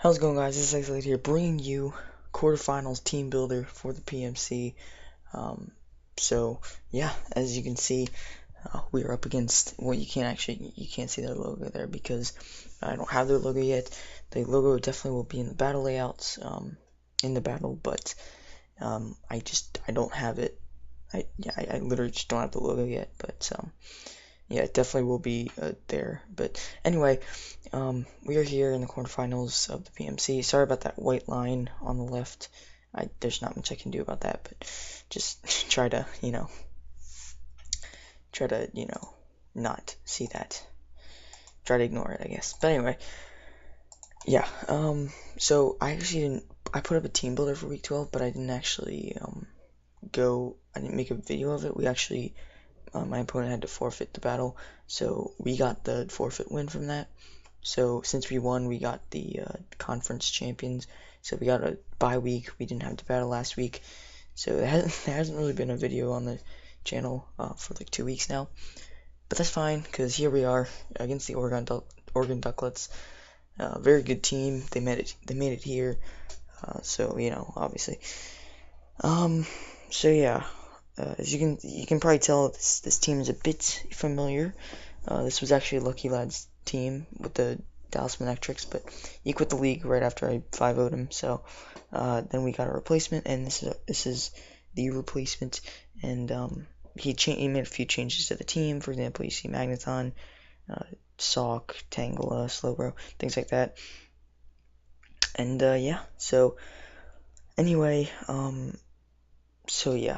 How's it going, guys? This is Isolated here, bringing you quarterfinals team builder for the PMC. Um, so yeah, as you can see, we are up against. Well, you can't see their logo there because I don't have their logo yet. The logo definitely will be in the battle layouts, in the battle, but I don't have it. I literally just don't have the logo yet, but yeah, it definitely will be there. But anyway, we are here in the quarterfinals of the PMC. Sorry about that white line on the left. There's not much I can do about that, but just try to, not see that. Try to ignore it, I guess. But anyway, yeah. So I actually didn't. I put up a team builder for week 12, but I didn't actually I didn't make a video of it. We actually my opponent had to forfeit the battle, so we got the forfeit win from that. So since we won, we got the conference champions. So we got a bye week. We didn't have to battle last week, so there hasn't really been a video on the channel for like 2 weeks now. But that's fine, because here we are against the Oregon Ducklets. Very good team. They made it here. So obviously. So yeah. As you can probably tell, this team is a bit familiar. This was actually Lucky Lad's team with the Dallas Electrics, but he quit the league right after I 5-0'd him. So then we got a replacement, and this is the replacement. And he made a few changes to the team. For example, you see Magneton, Sock, Tangela, Slowbro, things like that. And yeah. So anyway, so yeah,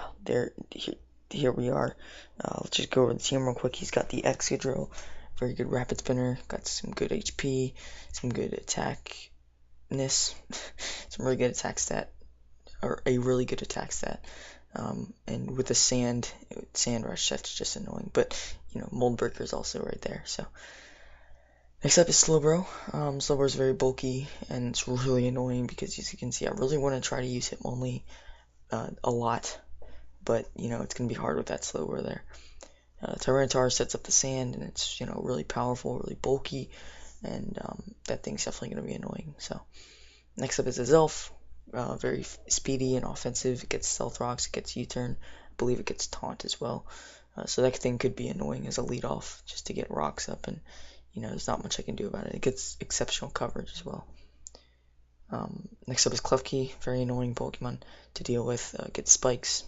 here we are. Let's just go over the team real quick. He's got the Excadrill, very good rapid spinner, got some good HP, some good attackness, some really good attack stat, or a really good attack stat. And with the sand rush, that's just annoying. But Mold Breaker is also right there. So next up is Slowbro. Slowbro is very bulky, and it's really annoying because, as you can see, I really want to try to use Hitmonlee a lot, but it's gonna be hard with that Slowbro there. Tyranitar sets up the sand, and it's really powerful, really bulky, and that thing's definitely gonna be annoying. So next up is Azelf, very speedy and offensive. It gets Stealth Rocks, it gets U-turn, I believe it gets Taunt as well. So that thing could be annoying as a lead off, just to get rocks up, and there's not much I can do about it. It gets exceptional coverage as well. Next up is Klefki, very annoying Pokemon to deal with. Gets spikes,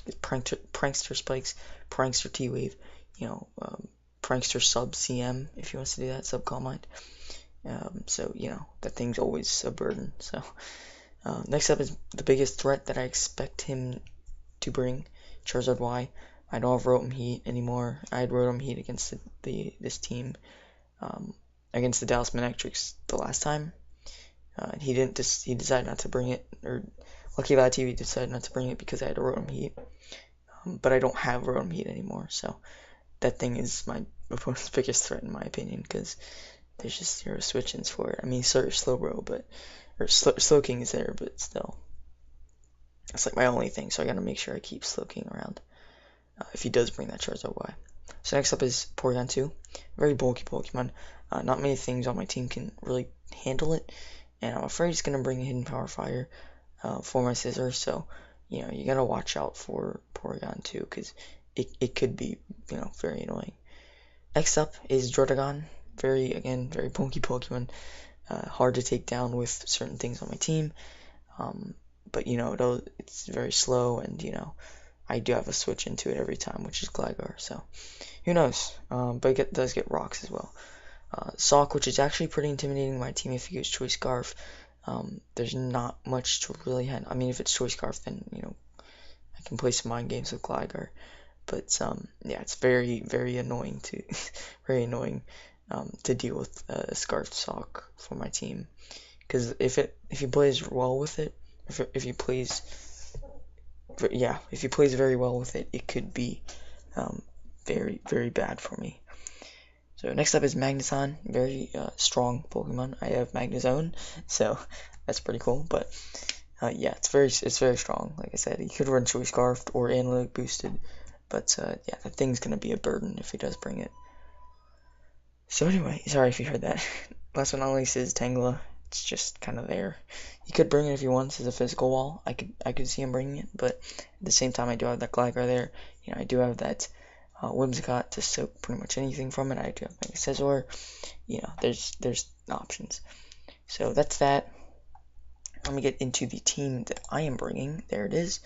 gets prankster spikes, prankster T-Wave, prankster sub CM if he wants to do that, sub Calm Mind. So that thing's always a burden. So next up is the biggest threat that I expect him to bring, Charizard Y. I don't have Rotom Heat anymore. I had Rotom Heat against this team, against the Dallas Electrics the last time. He decided not to bring it, or Lucky Lad TV decided not to bring it because I had a Rotom Heat. But I don't have Rotom Heat anymore, so that thing is my opponent's biggest threat in my opinion, because there's just zero switch-ins for it. I mean, sorry, Slowbro, or Slowking is there, but still. That's like my only thing, so I gotta make sure I keep Slowking around, if he does bring that Charizard Y. So next up is Porygon 2, very bulky Pokemon. Not many things on my team can really handle it, and I'm afraid it's going to bring a Hidden Power Fire for my Scissor, so you gotta watch out for Porygon 2, because it could be very annoying. Next up is Druddigon, very bulky Pokemon, hard to take down with certain things on my team, but it's very slow, and I do have a switch into it every time, which is Gligar, so who knows, but it does get rocks as well. Sock, which is actually pretty intimidating my team if you use Choice Scarf. There's not much to really handle. I mean, if it's Choice Scarf, then I can play some mind games with Gligar. But yeah, it's very annoying to to deal with a Scarf Sock for my team, because if he plays well with it, if he plays very well with it, it could be very bad for me. So next up is Magneton, very strong Pokemon. I have Magnezone, so that's pretty cool. But yeah, it's very strong. Like I said, he could run Choice Scarfed or Analytic Boosted, but yeah, that thing's gonna be a burden if he does bring it. So anyway, sorry if you heard that. Last but not least is Tangela, It's just kind of there. He could bring it if he wants as a physical wall. I could see him bringing it, but at the same time, I do have that Gligar there. You know, I do have that Whimsicott to soak pretty much anything from it. I do have my Scizor. You know, there's options. So that's that. Let me get into the team that I am bringing. There it is.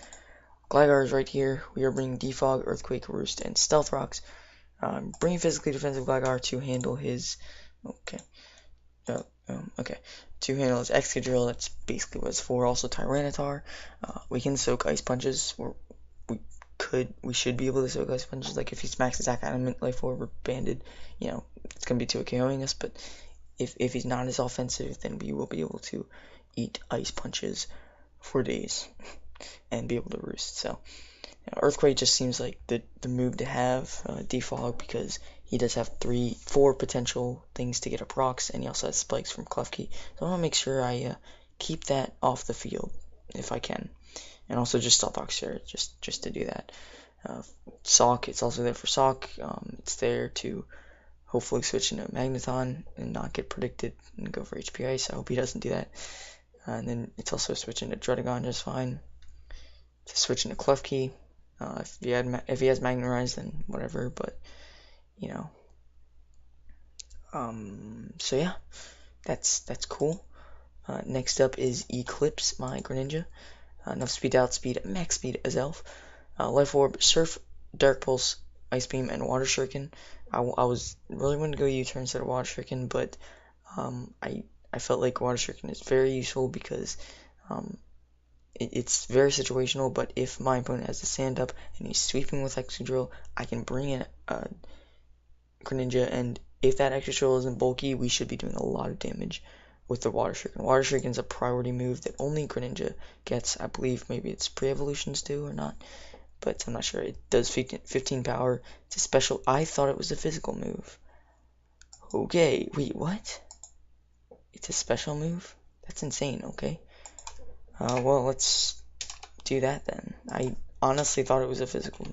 Gligar is right here. We are bringing Defog, Earthquake, Roost, and Stealth Rocks. Bringing physically defensive Gligar to handle his. Okay. Okay. To handle his Excadrill, that's basically what it's for. Also Tyranitar. We can soak Ice Punches. We should be able to soak Ice Punches. Like if he's max attack, adamant, life orb, or banded, you know, it's gonna be 2 KOing us. But if he's not as offensive, then we will be able to eat Ice Punches for days and be able to roost. So you know, Earthquake just seems like the move to have. Defog, because he does have 4 potential things to get up rocks, and he also has spikes from Klefki. So I want to make sure I keep that off the field if I can. And also just Stealth Rocks here, just to do that. Sock, it's also there for Sock. It's there to hopefully switch into Magneton and not get predicted and go for HP Ice. I hope he doesn't do that. And then it's also switching to Druddigon just fine. To switch into Klefki. If he has Magnetize, then whatever. But you know. So yeah, that's cool. Next up is Eclipse, my Greninja. Enough speed, outspeed, max speed as Elf. Life Orb, Surf, Dark Pulse, Ice Beam, and Water Shuriken. I was really wanting to go U-turn instead of Water Shuriken, but I felt like Water Shuriken is very useful because it's very situational. But if my opponent has a Sand Up and he's sweeping with Excadrill, I can bring in a Greninja, and if that Excadrill isn't bulky, we should be doing a lot of damage with the Water Shuriken. Water Shuriken is a priority move that only Greninja gets. I believe maybe it's pre-evolutions too or not, but I'm not sure. It does 15 power. It's a special. I thought it was a physical move. Okay, wait, what? It's a special move? That's insane, okay. Well, let's do that then. I honestly thought it was a physical.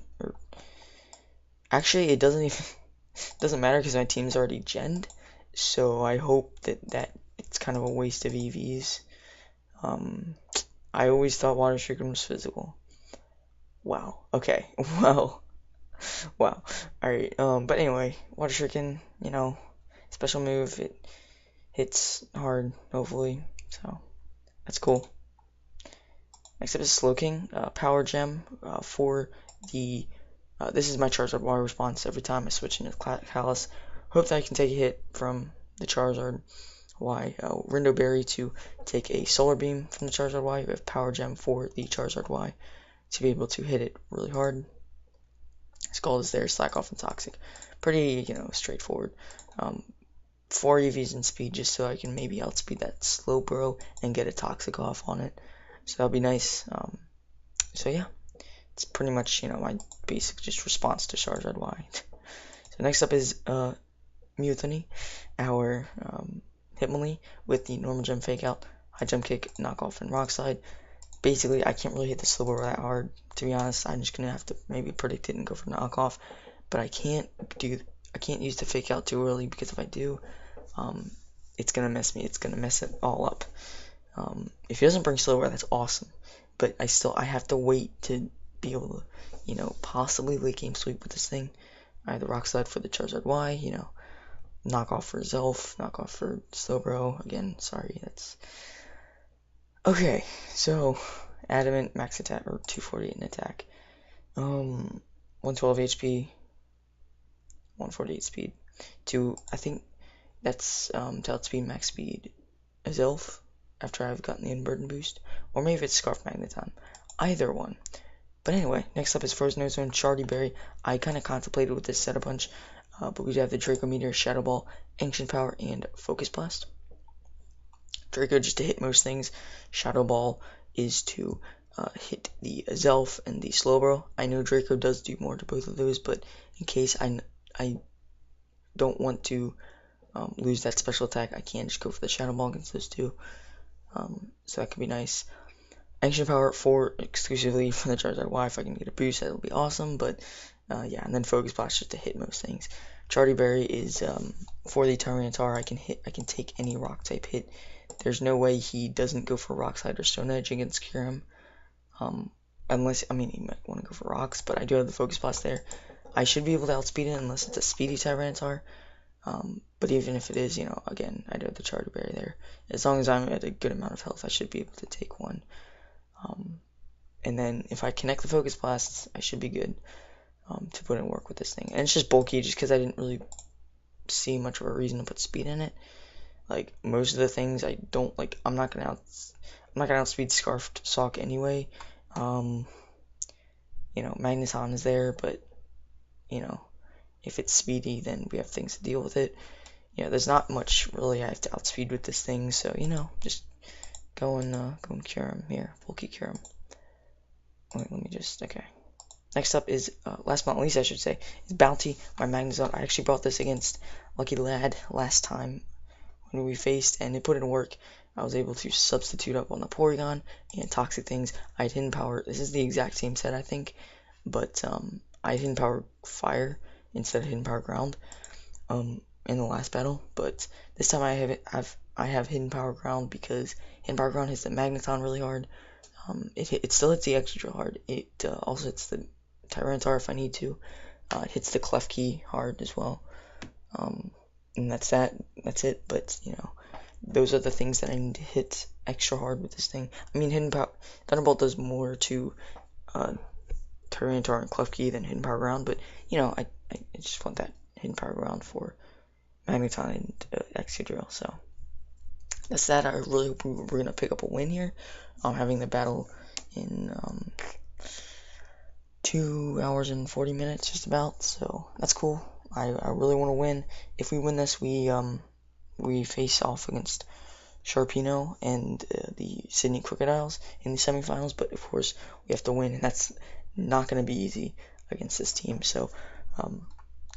Actually, it doesn't matter because my team's already genned, so I hope that it's kind of a waste of EVs. I always thought Water Shuriken was physical. Wow. Okay. Well. Wow. Alright. But anyway, Water Shuriken, you know, special move. It hits hard, hopefully. So that's cool. Next up is Slowking, Power Gem for the. This is my Charizard Y response every time I switch into Callus. Hope that I can take a hit from the Charizard Y. Rindo Berry to take a Solar Beam from the Charizard Y. We have Power Gem for the Charizard Y to be able to hit it really hard. Scald is there, Slack Off, and Toxic. Pretty, you know, straightforward. 4 EVs in speed just so I can maybe outspeed that Slowbro and get a Toxic off on it. So that'll be nice. So yeah, it's pretty much, you know, my basic just response to Charizard Y. So next up is Mutiny, our Hitmonlee with the normal gem fake out, high jump kick, knockoff, and rock slide. Basically, I can't really hit the Slowbro that hard, to be honest. I'm just gonna have to maybe predict it and go for knockoff, but I can't use the fake out too early because if I do, it's gonna mess it all up. If he doesn't bring Slowbro, that's awesome, but I have to wait to be able to, you know, possibly late game sweep with this thing. Either rock slide for the Charizard Y, you know, knock off for Zelf, knock off for Slowbro. Again, sorry, that's okay. So adamant, max attack, or 248 in attack, 112 HP, 148 speed. I think that's to outspeed max speed Zelf after I've gotten the Unburden boost, or maybe it's Scarf Magneton, either one. But anyway, next up is Frozen Ozone, Chardy Berry. I kind of contemplated with this set a bunch, but we do have the Draco Meteor, Shadow Ball, Ancient Power, and Focus Blast. Draco just to hit most things. Shadow Ball is to hit the Zelf and the Slowbro. I know Draco does do more to both of those, but in case I don't want to lose that special attack, I can just go for the Shadow Ball against those two. So that could be nice. Ancient Power exclusively for the Charizard Y. If I can get a boost, that'll be awesome. But yeah, and then Focus Blast just to hit most things. Chardy Berry is for the Tyranitar. I can take any rock type hit there's no way he doesn't go for Rock Slide or Stone Edge against Kyurem. Unless, I mean, he might want to go for Rocks, but I do have the Focus Blast there. I should be able to outspeed it unless it's a speedy Tyranitar. But even if it is, again, I do have the Charger Berry there. As long as I'm at a good amount of health, I should be able to take one. And then if I connect the Focus Blasts, I should be good to put in work with this thing. And it's just bulky just because I didn't really see much of a reason to put speed in it. Like, most of the things I don't, like, I'm not gonna outspeed Scarfed Sock anyway. Magneton is there, but, if it's speedy, then we have things to deal with it. There's not much really I have to outspeed with this thing, so, just going Kyurem here, bulky Kyurem. Wait, let me just, okay. Next up is, last but not least I should say, is Bounty, my Magneton. I actually brought this against Lucky Lad last time when we faced, and it put in work. I was able to substitute up on the Porygon and Toxic things. I had Hidden Power, this is the exact same set I think, but I had Hidden Power Fire instead of Hidden Power Ground in the last battle, but this time I have Hidden Power Ground because Hidden Power Ground hits the Magneton really hard. It still hits the Extra Drill hard. It also hits the Tyranitar if I need to. It hits the Klefki hard as well. And that's it. But those are the things that I need to hit extra hard with this thing. I mean, Hidden Power Thunderbolt does more to Tyranitar and Klefki than Hidden Power Ground, but I just want that Hidden Power Ground for Magneton and Extra Drill. So that's that. I really hope we're gonna pick up a win here. I'm having the battle in 2 hours and 40 minutes just about, so that's cool. I really want to win. If we win this, we face off against Sharpedo and the Sydney Krookodiles in the semifinals, but of course we have to win, and that's not going to be easy against this team. So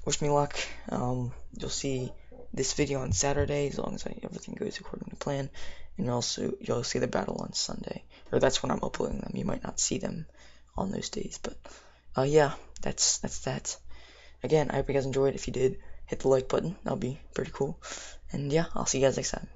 wish me luck. You'll see this video on Saturday as long as everything goes according to plan, and you'll see the battle on Sunday, or that's when I'm uploading them. You might not see them on those days, but yeah, that's that. Again, I hope you guys enjoyed. If you did, hit the like button. That'll be pretty cool. And yeah, I'll see you guys next time.